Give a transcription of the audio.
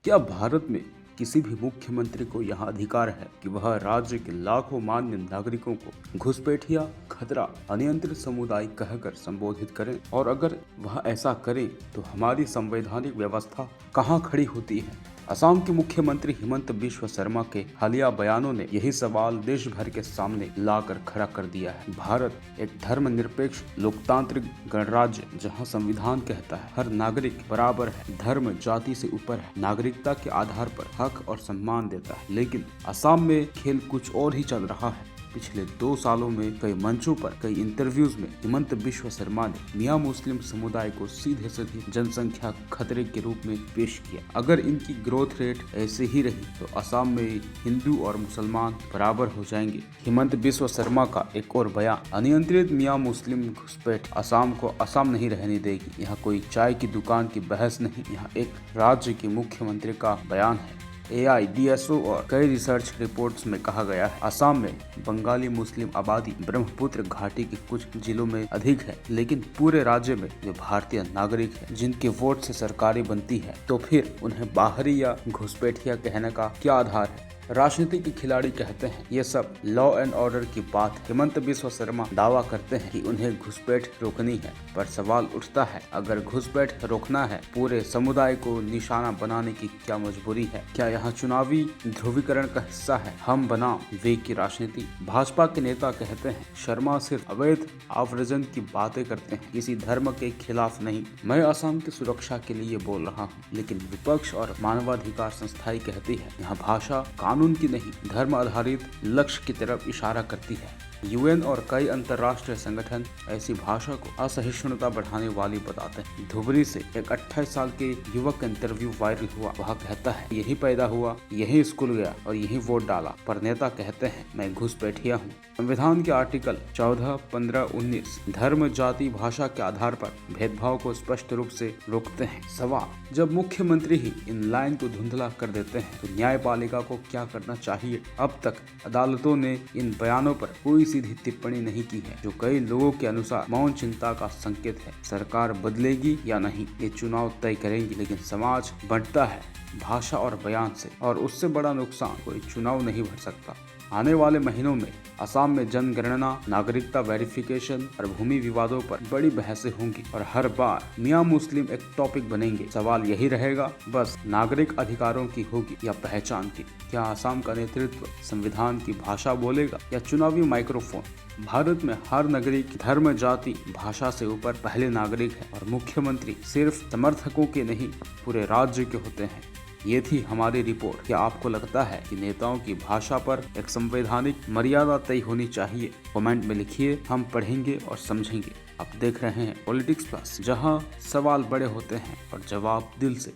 क्या भारत में किसी भी मुख्यमंत्री को यह अधिकार है कि वह राज्य के लाखों मान्य नागरिकों को घुसपैठिया, खतरा, अनियंत्रित समुदाय कहकर संबोधित करें? और अगर वह ऐसा करे तो हमारी संवैधानिक व्यवस्था कहाँ खड़ी होती है? असम के मुख्यमंत्री हिमंत बिस्वा शर्मा के हालिया बयानों ने यही सवाल देश भर के सामने लाकर खड़ा कर दिया है। भारत एक धर्मनिरपेक्ष लोकतांत्रिक गणराज्य जहां संविधान कहता है हर नागरिक बराबर है, धर्म जाति से ऊपर है, नागरिकता के आधार पर हक और सम्मान देता है। लेकिन असम में खेल कुछ और ही चल रहा है। पिछले 2 सालों में कई मंचों पर, कई इंटरव्यूज में हिमंत बिस्वा शर्मा ने मियां मुस्लिम समुदाय को सीधे सीधे जनसंख्या खतरे के रूप में पेश किया। अगर इनकी ग्रोथ रेट ऐसे ही रही तो असम में हिंदू और मुसलमान बराबर हो जाएंगे। हिमंत बिस्वा शर्मा का एक और बयान, अनियंत्रित मियां मुस्लिम घुसपैठ असम को असम नहीं रहने देगी। यहाँ कोई चाय की दुकान की बहस नहीं, यहाँ एक राज्य के मुख्यमंत्री का बयान है। AIDSO और कई रिसर्च रिपोर्ट्स में कहा गया है असम में बंगाली मुस्लिम आबादी ब्रह्मपुत्र घाटी के कुछ जिलों में अधिक है, लेकिन पूरे राज्य में जो भारतीय नागरिक हैं जिनके वोट से सरकारें बनती है, तो फिर उन्हें बाहरी या घुसपैठिया कहने का क्या आधार है? राजनीति के खिलाड़ी कहते हैं ये सब लॉ एंड ऑर्डर की बात। हिमंत बिस्वा शर्मा दावा करते हैं कि उन्हें घुसपैठ रोकनी है, पर सवाल उठता है अगर घुसपैठ रोकना है पूरे समुदाय को निशाना बनाने की क्या मजबूरी है? क्या यहाँ चुनावी ध्रुवीकरण का हिस्सा है हम बनाम वे की राजनीति? भाजपा के नेता कहते हैं शर्मा सिर्फ अवैध आव्रजन की बातें करते हैं, किसी धर्म के खिलाफ नहीं। मैं असम की सुरक्षा के लिए बोल रहा हूँ, लेकिन विपक्ष और मानवाधिकार संस्थाएं कहती है यहाँ भाषा कानून की नहीं, धर्म आधारित लक्ष्य की तरफ इशारा करती है। UN और कई अंतर्राष्ट्रीय संगठन ऐसी भाषा को असहिष्णुता बढ़ाने वाली बताते हैं। धुबरी से एक 28 साल के युवक का इंटरव्यू वायरल हुआ। वह कहता है यही पैदा हुआ, यही स्कूल गया और यही वोट डाला, पर नेता कहते हैं मैं घुसपैठिया हूँ। संविधान के आर्टिकल 14, 15, 19 धर्म, जाति, भाषा के आधार पर भेदभाव को स्पष्ट रूप से रोकते हैं। सवाल, जब मुख्यमंत्री ही इन लाइन को धुंधला कर देते हैं तो न्यायपालिका को क्या करना चाहिए? अब तक अदालतों ने इन बयानों पर कोई सीधी टिप्पणी नहीं की है, जो कई लोगों के अनुसार मौन चिंता का संकेत है। सरकार बदलेगी या नहीं ये चुनाव तय करेंगी, लेकिन समाज बढ़ता है भाषा और बयान से, और उससे बड़ा नुकसान कोई चुनाव नहीं भर सकता। आने वाले महीनों में असम में जनगणना, नागरिकता वेरिफिकेशन और भूमि विवादों पर बड़ी बहसें होंगी और हर बार मियां मुस्लिम एक टॉपिक बनेंगे। सवाल यही रहेगा, बस नागरिक अधिकारों की होगी या पहचान की? क्या असम का नेतृत्व संविधान की भाषा बोलेगा या चुनावी माइक्रोफोन? भारत में हर नागरिक धर्म, जाति, भाषा से ऊपर पहले नागरिक है और मुख्यमंत्री सिर्फ समर्थकों के नहीं पूरे राज्य के होते हैं। ये थी हमारी रिपोर्ट। क्या आपको लगता है कि नेताओं की भाषा पर एक संवैधानिक मर्यादा तय होनी चाहिए? कमेंट में लिखिए, हम पढ़ेंगे और समझेंगे। आप देख रहे हैं पॉलिटिक्स प्लस, जहां सवाल बड़े होते हैं और जवाब दिल से।